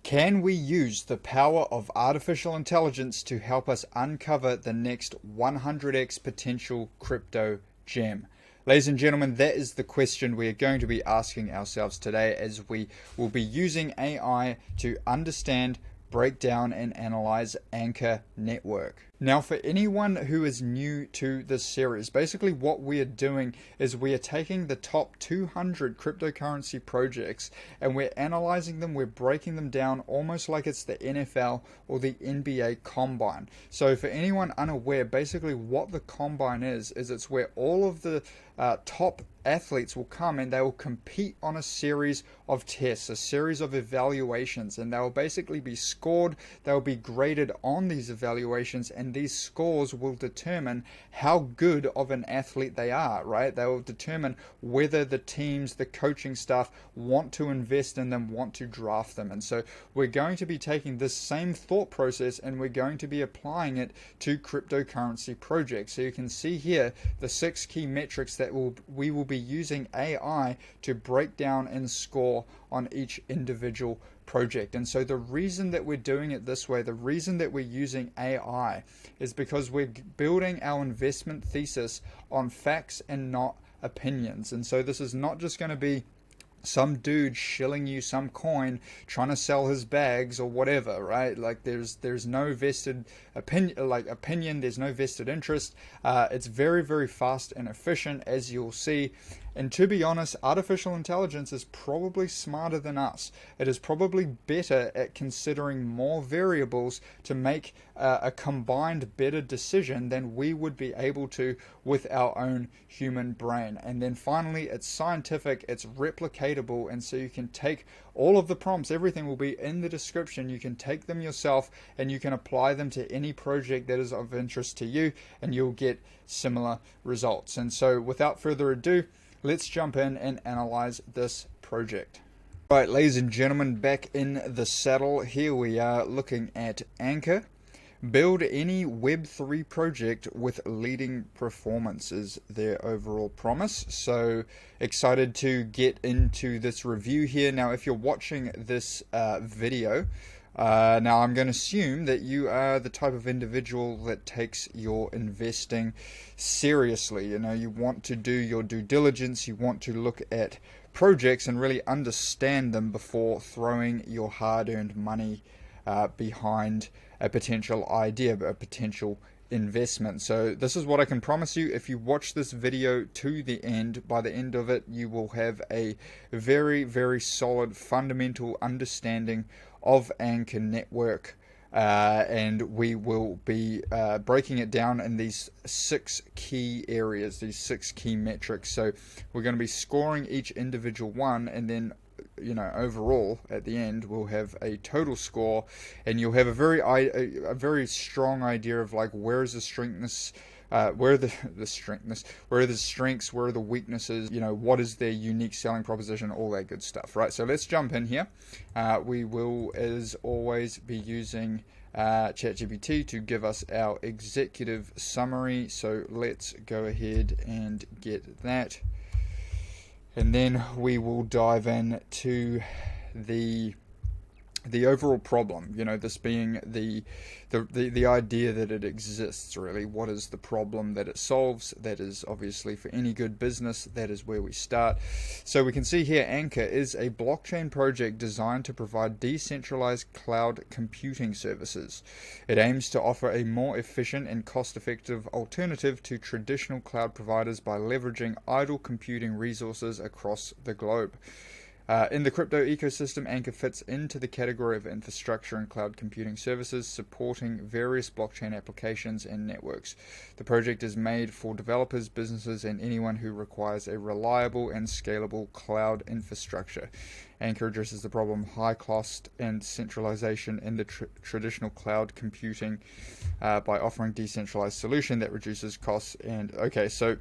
Can we use the power of artificial intelligence to help us uncover the next 100x potential crypto gem? Ladies and gentlemen, that is the question we are going to be asking ourselves today, as we will be using AI to understand, break down, and analyze Ankr network. Now, for anyone who is new to this series, basically what we are doing is we are taking the top 200 cryptocurrency projects and we're analyzing them, we're breaking them down almost like it's the NFL or the NBA combine. So for anyone unaware, basically what the combine is it's where all of the top athletes will come and they will compete on a series of tests, a series of evaluations, and they will basically be scored, they will be graded on these evaluations, and these scores will determine how good of an athlete they are, right? They will determine whether the teams, the coaching staff want to invest in them, want to draft them. And so we're going to be taking this same thought process and we're going to be applying it to cryptocurrency projects. So you can see here the 6 key metrics that we will be using AI to break down and score on each individual project. And so the reason that we're doing it this way, the reason that we're using AI, is because we're building our investment thesis on facts and not opinions. And so this is not just going to be some dude shilling you some coin trying to sell his bags or whatever, right? Like there's no vested opinion, there's no vested interest. It's very, very fast and efficient, as you'll see. And to be honest, artificial intelligence is probably smarter than us. It is probably better at considering more variables to make a combined better decision than we would be able to with our own human brain. And then finally, it's scientific, it's replicatable, and so you can take all of the prompts, everything will be in the description. You can take them yourself and you can apply them to any project that is of interest to you, and you'll get similar results. And so without further ado, let's jump in and analyze this project. Right, ladies and gentlemen, back in the saddle. Here we are looking at Ankr. Build any Web3 project with leading performance is their overall promise. So excited to get into this review here. Now, if you're watching this video, now I'm going to assume that you are the type of individual that takes your investing seriously. You know, you want to do your due diligence, you want to look at projects and really understand them before throwing your hard-earned money behind a potential idea, a potential investment. So this is what I can promise you. If you watch this video to the end, by the end of it, you will have a very, very solid fundamental understanding of Ankr network, and we will be breaking it down in these 6 key areas, these 6 key metrics. So we're going to be scoring each individual one, and then overall at the end we'll have a total score, and you'll have a very strong idea of like where is the strengthness, where are the strengths, where are the weaknesses, what is their unique selling proposition, all that good stuff, right? So let's jump in here. We will, as always, be using ChatGPT to give us our executive summary. So let's go ahead and get that. And then we will dive in to the overall problem, this being the idea that it exists, really. What is the problem that it solves? That is obviously, for any good business, that is where we start. So we can see here Ankr is a blockchain project designed to provide decentralized cloud computing services. It aims to offer a more efficient and cost-effective alternative to traditional cloud providers by leveraging idle computing resources across the globe. In the crypto ecosystem, Ankr fits into the category of infrastructure and cloud computing services, supporting various blockchain applications and networks. The project is made for developers, businesses, and anyone who requires a reliable and scalable cloud infrastructure. Ankr addresses the problem of high cost and centralization in the traditional cloud computing by offering decentralized solution that reduces costs. And okay, so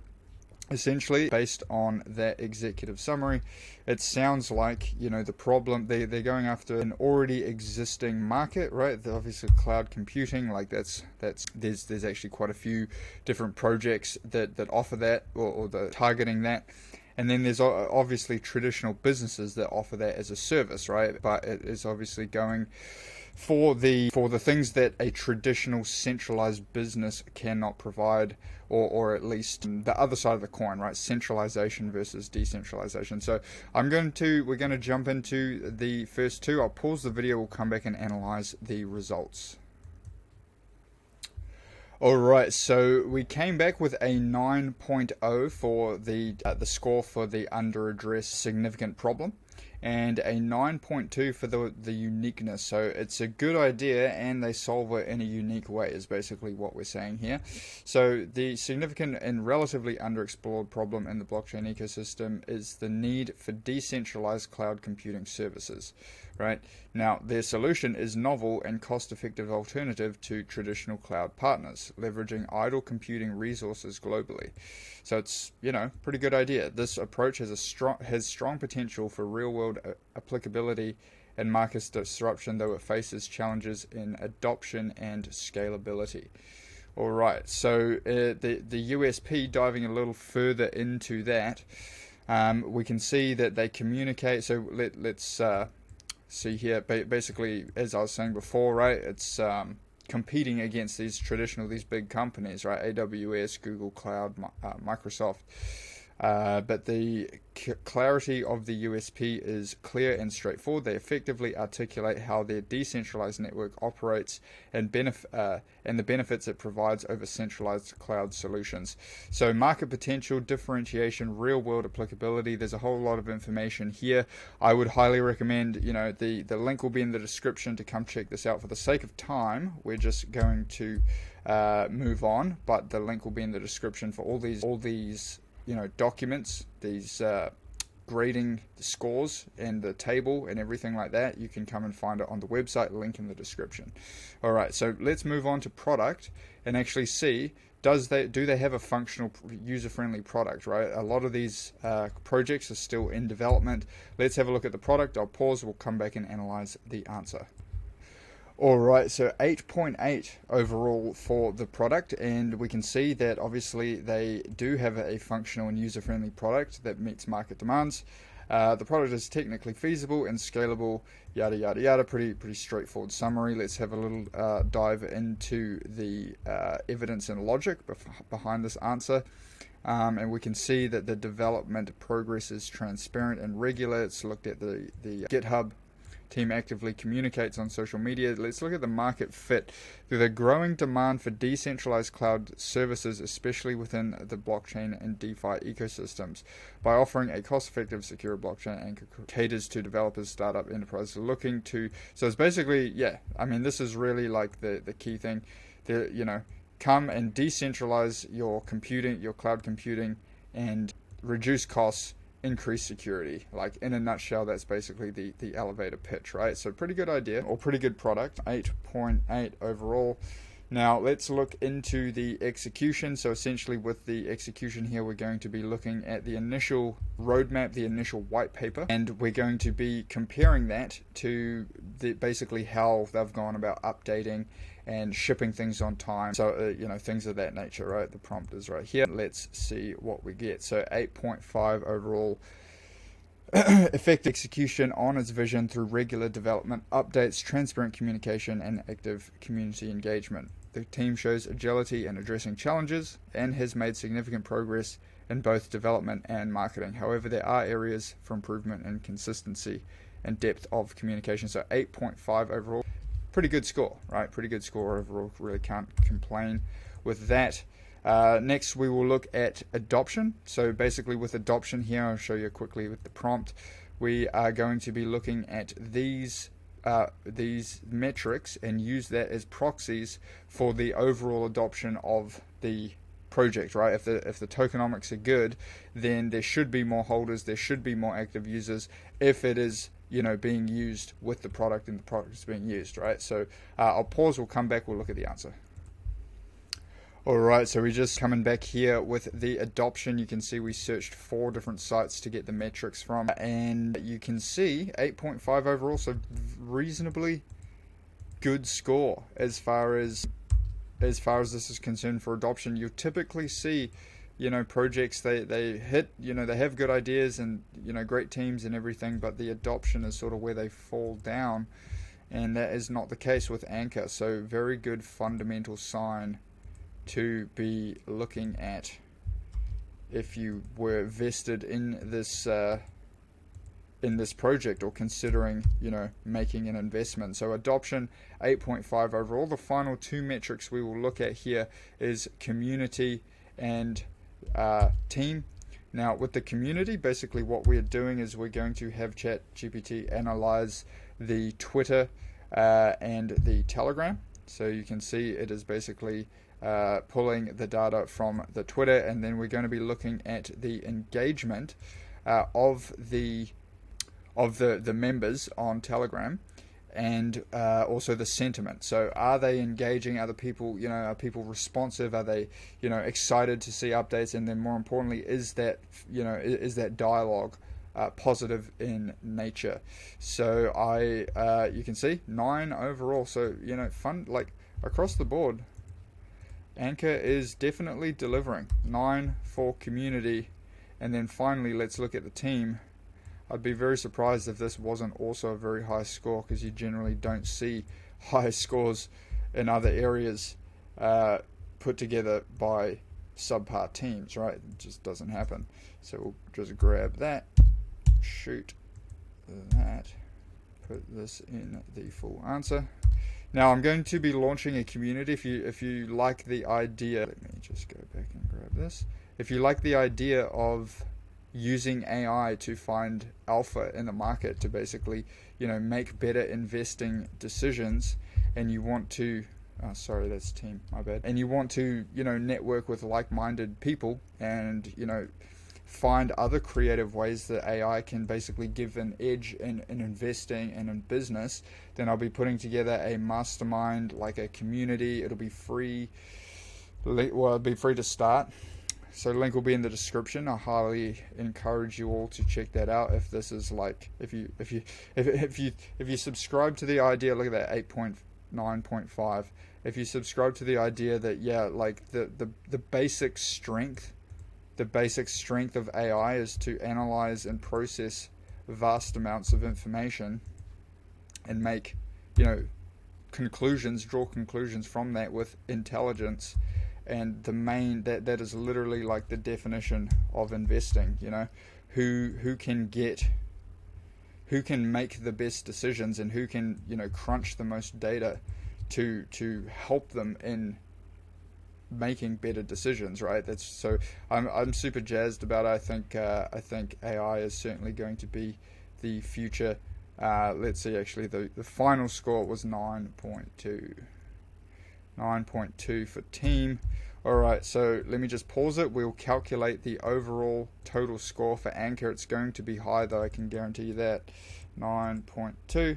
essentially, based on that executive summary, it sounds like, the problem, they're going after an already existing market, right? Obviously cloud computing, like there's actually quite a few different projects that offer that, or the targeting that. And then there's obviously traditional businesses that offer that as a service, right? But it is obviously going for the things that a traditional centralized business cannot provide, or at least the other side of the coin, right? Centralization versus decentralization. So we're going to jump into the first two. I'll pause the video, we'll come back and analyze the results. Alright, so we came back with a 9.0 for the score for the under-addressed significant problem, and a 9.2 for the uniqueness. So it's a good idea and they solve it in a unique way is basically what we're saying here. So the significant and relatively underexplored problem in the blockchain ecosystem is the need for decentralized cloud computing services. Right now, their solution is novel and cost-effective alternative to traditional cloud partners, leveraging idle computing resources globally. So it's, pretty good idea. This approach has strong potential for real-world applicability and market disruption, though it faces challenges in adoption and scalability. All right, so the USP, diving a little further into that, we can see that they communicate. So let's see here, basically, as I was saying before, right, it's competing against these big companies, right, AWS, Google Cloud, Microsoft. But the clarity of the USP is clear and straightforward. They effectively articulate how their decentralized network operates and the benefits it provides over centralized cloud solutions. So market potential, differentiation, real-world applicability. There's a whole lot of information here. I would highly recommend, the link will be in the description to come check this out. For the sake of time, we're just going to move on, but the link will be in the description for all these documents, these grading scores and the table and everything like that. You can come and find it on the website, link in the description. All right, so let's move on to product and actually see, do they have a functional, user-friendly product, right? A lot of these projects are still in development. Let's have a look at the product. I'll pause, we'll come back and analyze the answer. Alright, so 8.8 overall for the product, and we can see that obviously they do have a functional and user-friendly product that meets market demands. The product is technically feasible and scalable, yada yada yada. Pretty straightforward summary. Let's have a little dive into the evidence and logic behind this answer. And we can see that the development progress is transparent and regular. It's looked at the GitHub team actively communicates on social media. Let's look at the market fit. There's a growing demand for decentralized cloud services, especially within the blockchain and DeFi ecosystems. By offering a cost-effective, secure blockchain, Ankr caters to developers, startup enterprises looking to. So it's basically, this is really like the key thing. Come and decentralize your computing, your cloud computing, and reduce costs, increase security. Like, in a nutshell, that's basically the elevator pitch, right? So pretty good idea, or pretty good product. 8.8 overall. Now let's look into the execution. So essentially with the execution here, we're going to be looking at the initial roadmap, the initial white paper, and we're going to be comparing that to basically how they've gone about updating and shipping things on time. So, things of that nature, right? The prompt is right here. Let's see what we get. So 8.5 overall. Effective execution on its vision through regular development, updates, transparent communication, and active community engagement. The team shows agility in addressing challenges and has made significant progress in both development and marketing. However, there are areas for improvement in consistency and depth of communication. So 8.5 overall. Pretty good score, right? Pretty good score overall. Really can't complain with that. Next, we will look at adoption. So basically with adoption here, I'll show you quickly with the prompt. We are going to be looking at these metrics and use that as proxies for the overall adoption of the project, right? If the tokenomics are good, then there should be more holders, there should be more active users if it is being used with the product and the product is being used, right? So I'll pause, we'll come back, we'll look at the answer. Alright, so we're just coming back here with the adoption. You can see we searched 4 different sites to get the metrics from, and you can see 8.5 overall, so reasonably good score as far as this is concerned for adoption. You typically see projects they hit, they have good ideas and great teams and everything, but the adoption is sort of where they fall down, and that is not the case with Ankr. So very good fundamental sign to be looking at if you were vested in this project, or considering making an investment. So adoption 8.5 overall. The final two metrics we will look at here is community and team. Now with the community, basically what we're doing is we're going to have ChatGPT analyze the Twitter and the Telegram. So you can see it is basically pulling the data from the Twitter, and then we're going to be looking at the engagement of the members on Telegram, and also the sentiment. So are they engaging? Are the people, are people responsive? Are they, excited to see updates? And then more importantly, is that dialogue positive in nature? So you can see 9 overall. So, fun, like across the board, Ankr is definitely delivering. 9 for community. And then finally, let's look at the team. I'd be very surprised if this wasn't also a very high score, because you generally don't see high scores in other areas put together by subpar teams, right? It just doesn't happen. So we'll just grab that, shoot that, put this in the full answer. Now I'm going to be launching a community. If you like the idea, let me just go back and grab this. If you like the idea of using AI to find alpha in the market to basically, make better investing decisions, and you want to, sorry, that's team, my bad. And you want to, network with like-minded people, and, find other creative ways that AI can basically give an edge in investing and in business, then I'll be putting together a mastermind, like a community. It'll be free. Well, it'll be free to start. So link will be in the description. I highly encourage you all to check that out. If this is like, if you subscribe to the idea, look at that 8.9.5. If you subscribe to the idea that like the basic strength of AI is to analyze and process vast amounts of information and make draw conclusions from that with intelligence. And the main that is literally like the definition of investing. Who can make the best decisions, and who can crunch the most data to help them in making better decisions, right? That's so I'm super jazzed about it. I think AI is certainly going to be the future. Let's see, actually the final score was 9.2 for team. Alright, so let me just pause it. We'll calculate the overall total score for Ankr. It's going to be high though, I can guarantee you that. 9.2.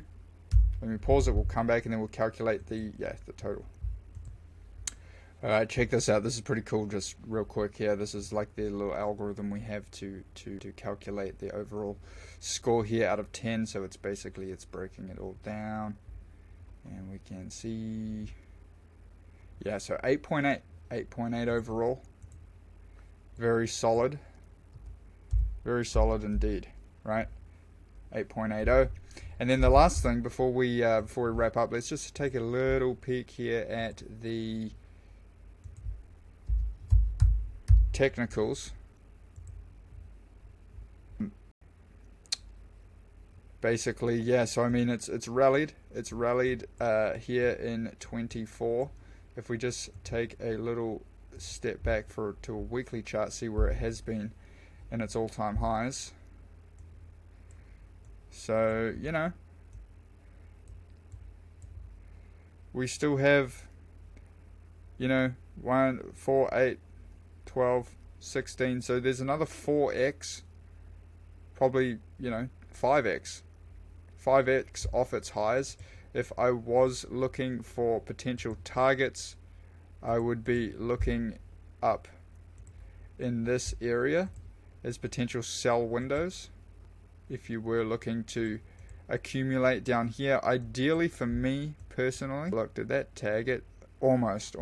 Let me pause it, we'll come back and then we'll calculate the total. Alright, check this out. This is pretty cool, just real quick here. This is like the little algorithm we have to calculate the overall score here out of 10. So it's breaking it all down. And we can see, so 8.8. 8.8 overall. Very solid indeed, right? 8.80. And then the last thing before we wrap up, let's just take a little peek here at the technicals. Basically, so I mean it's rallied here in 24. If we just take a little step back to a weekly chart, see where it has been in its all-time highs. So, we still have, 1, 4, 8, 12, 16. So there's another 4x, probably, 5x off its highs. If I was looking for potential targets, I would be looking up in this area as potential sell windows. If you were looking to accumulate down here, ideally for me personally, look, did that tag it? Almost.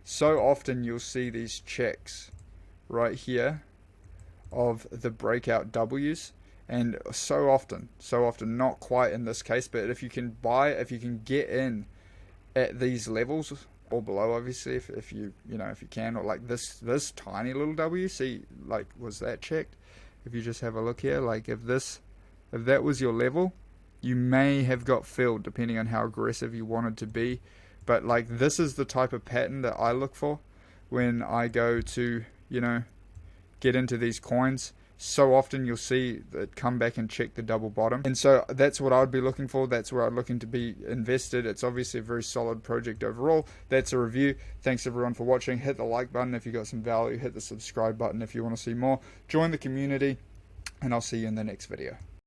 So often you'll see these checks right here of the breakout W's. And so often, not quite in this case, but if you can get in at these levels or below, obviously, if you can, or like this tiny little W, see, like, was that checked? If you just have a look here, like if that was your level, you may have got filled depending on how aggressive you wanted to be. But like, this is the type of pattern that I look for when I go to, get into these coins. So often you'll see it come back and check the double bottom, and so that's what I'd be looking for. That's where I'd looking to be invested. It's obviously a very solid project overall. That's a review. Thanks everyone for watching. Hit the like button if you got some value. Hit the subscribe button if you want to see more. Join the community, and I'll see you in the next video.